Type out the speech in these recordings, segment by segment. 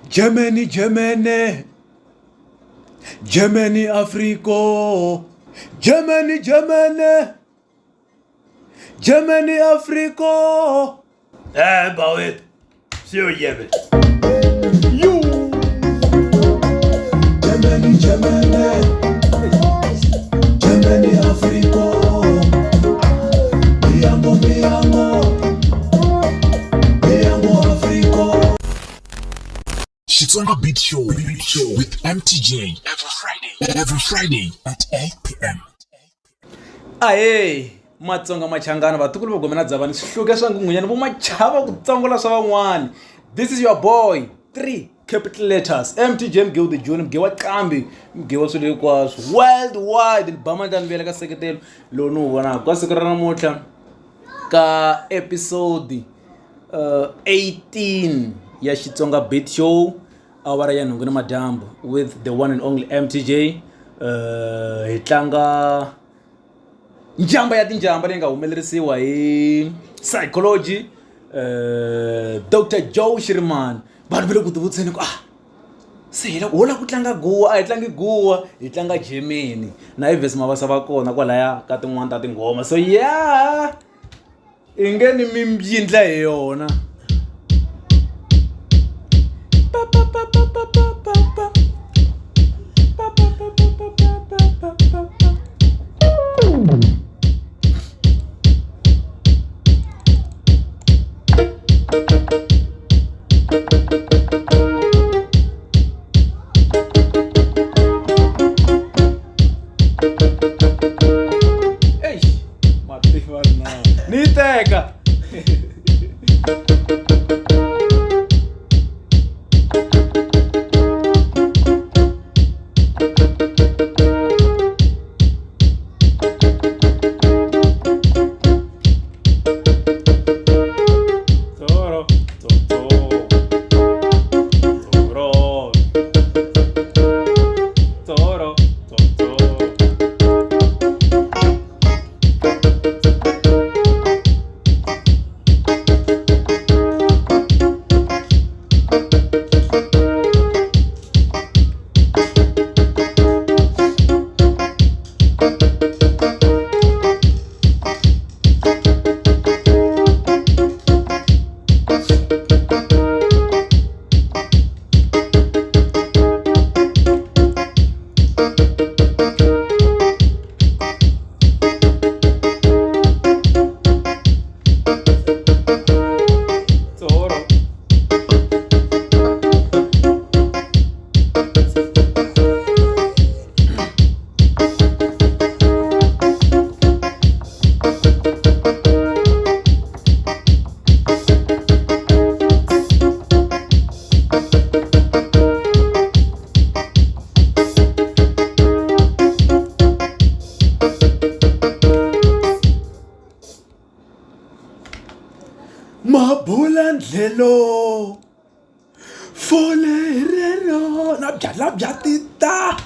Germany, Germany, Germany, Africa, Germany, Germany, Germany, Africa. Bouw het. Zo jebben. You. Germany, Germany, Germany, Africa. Miamo, miamo, miamo, Africa. Xitsonga Beat Show with MTJ every Friday at 8 p.m. Aye, Matsonga machangana vatukulu va gomena dzavani swihluke swa ngunghunyana vo machava ku tsongola swa van'wani. This is your boy, 3 capital letters, MTJ Mgewu the Junior, Mgewu Kambi, Mgewu swilo hinkwaswo worldwide. Ni ba mandla ni vele ka seketelo lowu ni wu vonaka ka siku ra namuntlha ka episode 18 ya Xitsonga Beat Show, awara ya nhungu ni madyambu, with the one and only MTJ. Hi tlanga njamba ya tinjamba leyi nga humelerisiwa hi Sayichology, Dr. Joe Shiriman. Vanhu va le ku tivutiseni ku se hi la ku tlanga guwa, a hi tlangi guwa, hi tlanga Germany na Ivesi Mavasa va kona kwalaya ka tin'wana ta tinghoma. So yeah, i nge ni mimbindla hi yona. Ni teka. Mabulandlelo folerero na byala bya tita.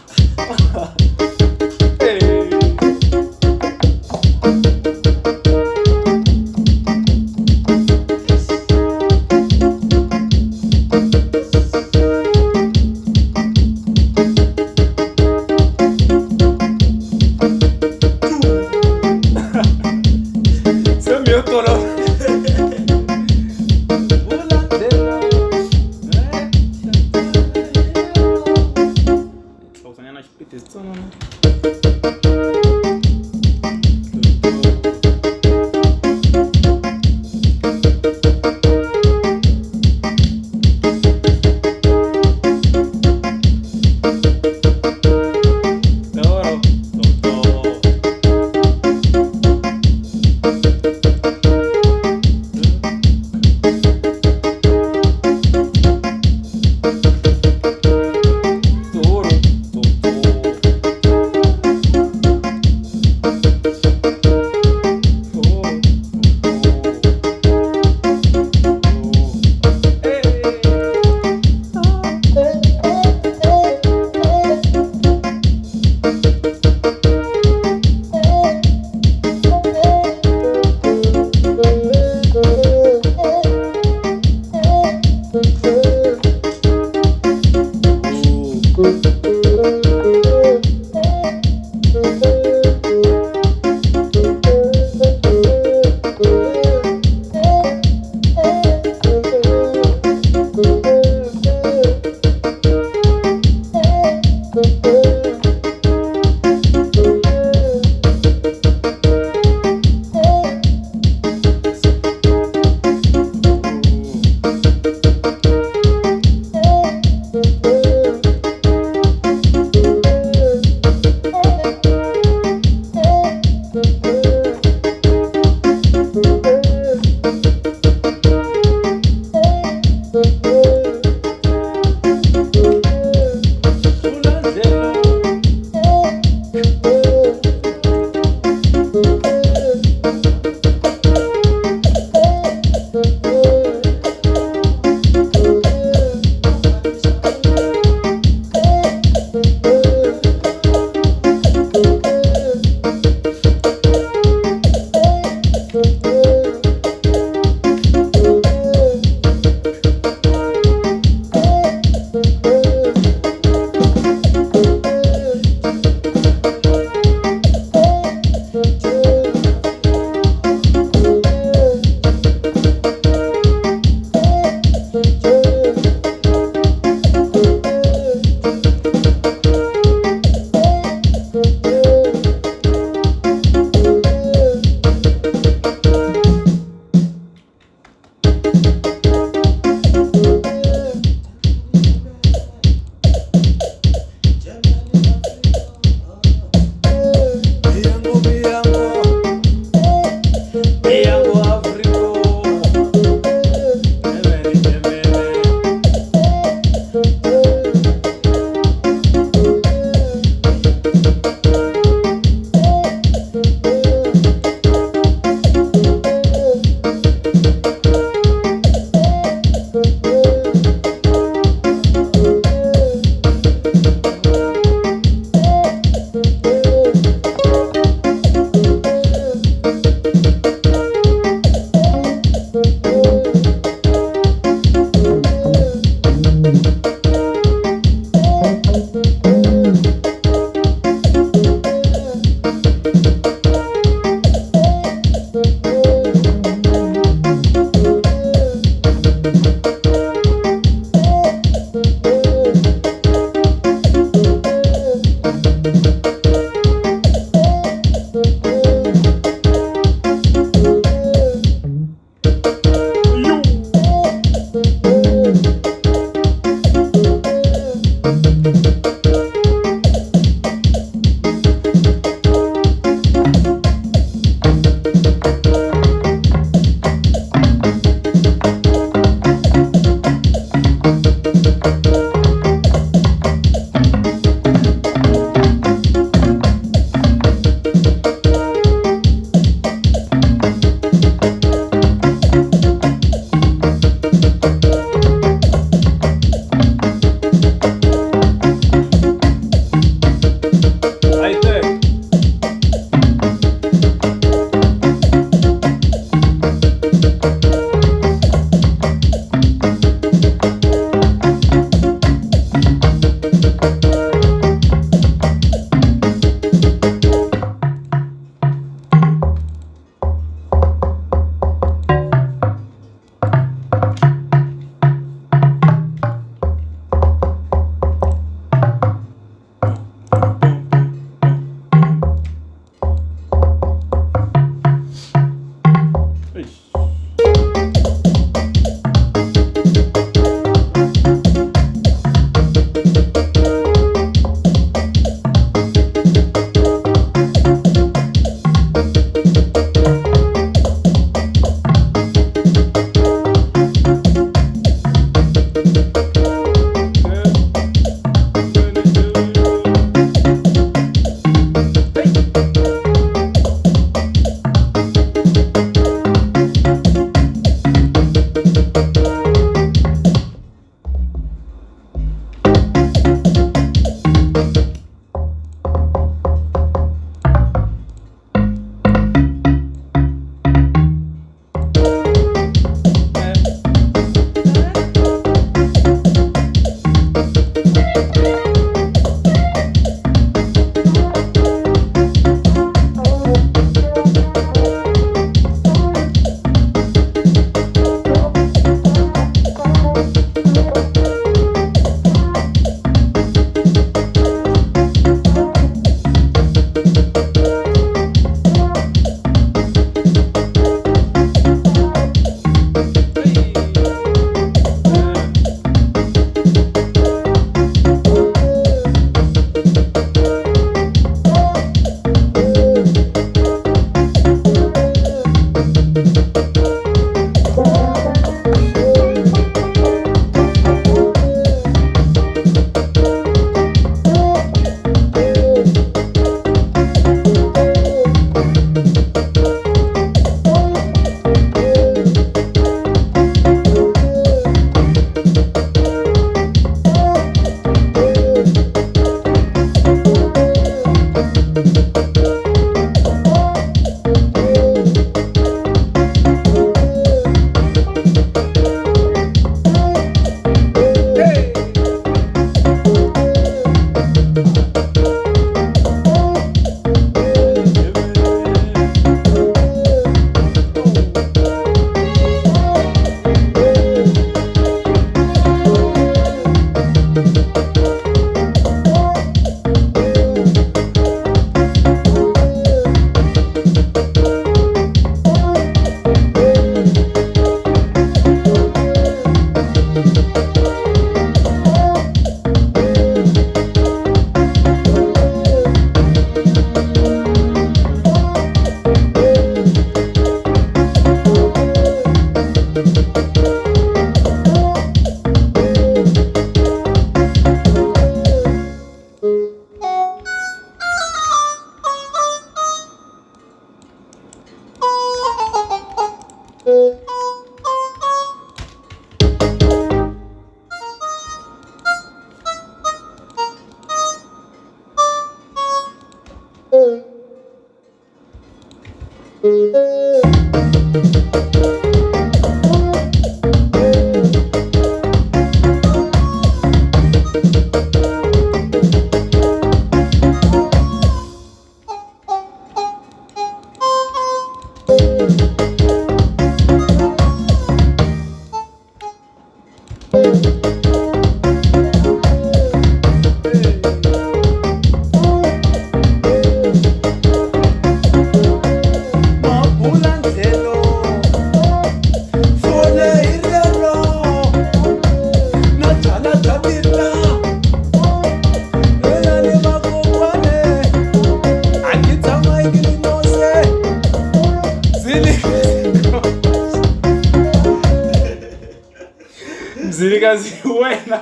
Mzilikazi wena.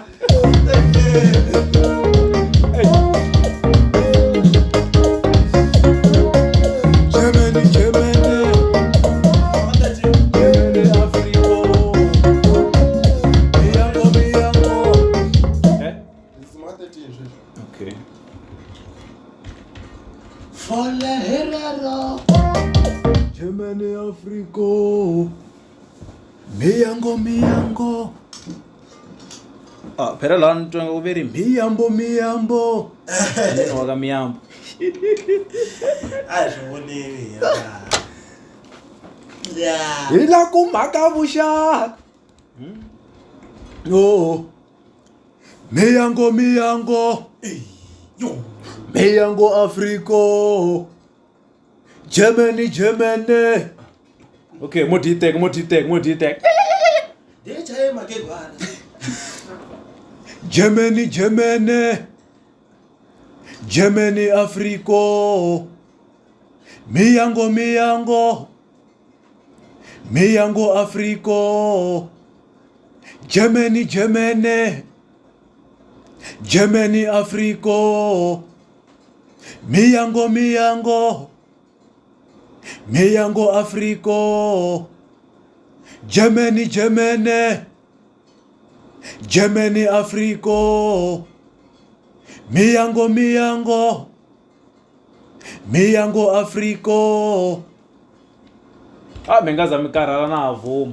Germany, Africa. Miyango. Phela la ntwenga uveri Miyambo. nini waka miyambo. Azvonini. Yeah. Ila kumhaka vuxaka. No. Miyango. Miyango, Africa. Germany. Okay, mo ditek. Dechaye makegwana. Germany, Africa. Miyango. Africa. Germany, Africa. Miyango. Africa. Germany, Africa. Miyango, Africa. Mengazami karhala na avuma.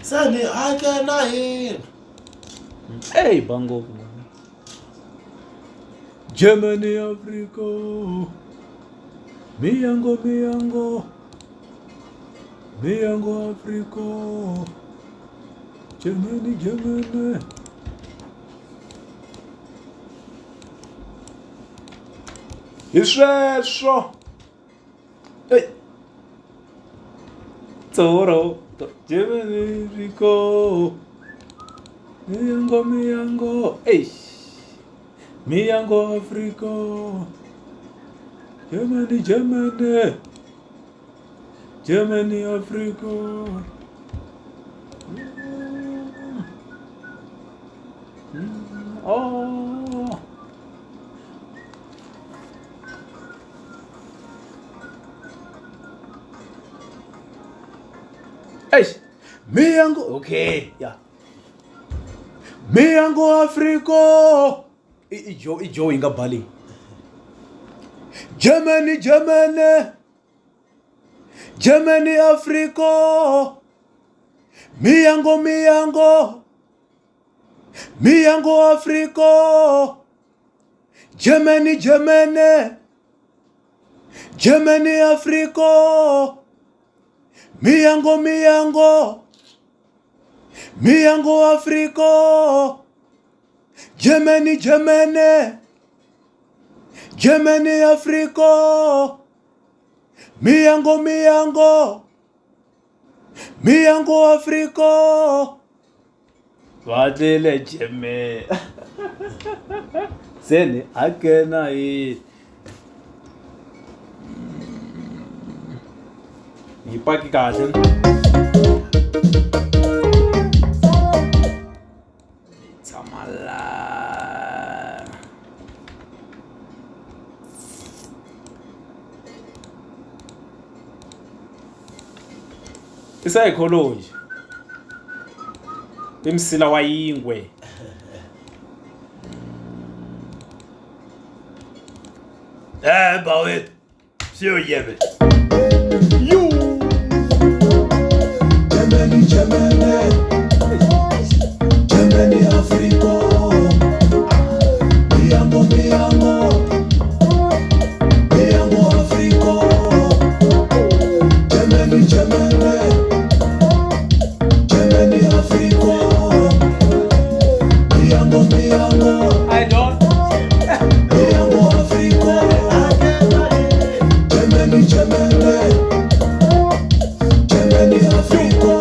Sani ake na hina. Hey bango. Germany, Africa. Miyango. Africa. Germany. Israel. Hey. Toro. Germany, Africa. Miyango. Hey. Miyango, Africa. Germany, Africa. Oh. Hey. Miyango. Okay. Yeah. Miyango, Africa. Ijo inga bali. Germany, Africa. Miyango. Africa. Germany, Africa. Miyango. Africa. Germany, Africa. Miyango, Africa. Wadele jeme. Seni akena hii. Ipaki kahle. Tsamala. Psychology. Imsila wa yingwe. Bawet. Sio yebe. Germany, Germany, Germany, Africa. Miyango, miyango, miyango, Africa. Germany, Germany, Germany, Africa. Miyango, miyango, I don't. miyango, Africa. Germany, Germany, Germany, Africa.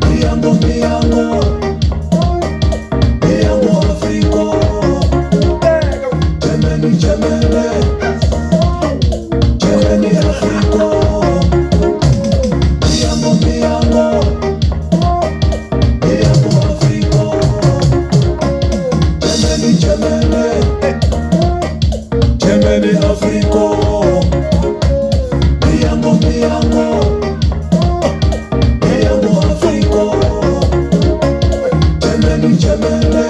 Miyango, miyango, miyango, Africa. Germany, Germany, Germany, Africa. Miyango, miyango, miyango, Africa. Germany, Germany, Germany, Africa. Miyango, miyango, miyango, Africa. Germany, Germany,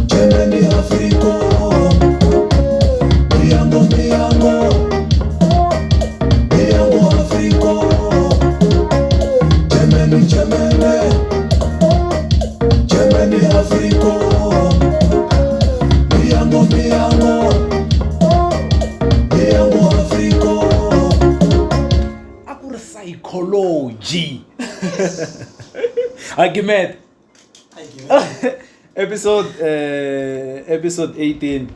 Germany, Africa. Miyango, miyango, miyango, Africa. Germany, Germany, Germany, Africa. Miyango, miyango, miyango, Africa. Akuri psychology. Argument. Episode 18.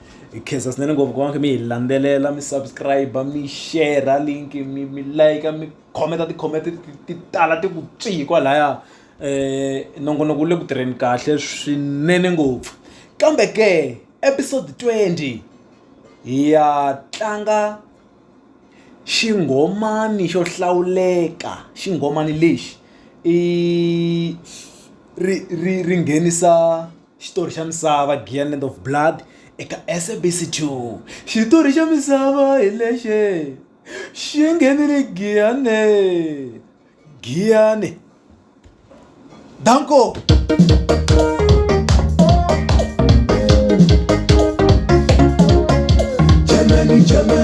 Khesa sinene ngopfu konke mi landelela mi subscribe mi share link mi like mi comment ti tala ti ku tsi kwalaya nongonoko le ku tirheni kahle swinene ngopfu kambe ke episode 20 hi ya tlanga xingomani xo hlawuleka xingomani lexi ri nghenisa xitori xa misava Land of Blood eka SABC2 xitori xa misava hi lexi xi nghenile Giyane Danko Germany, Germany.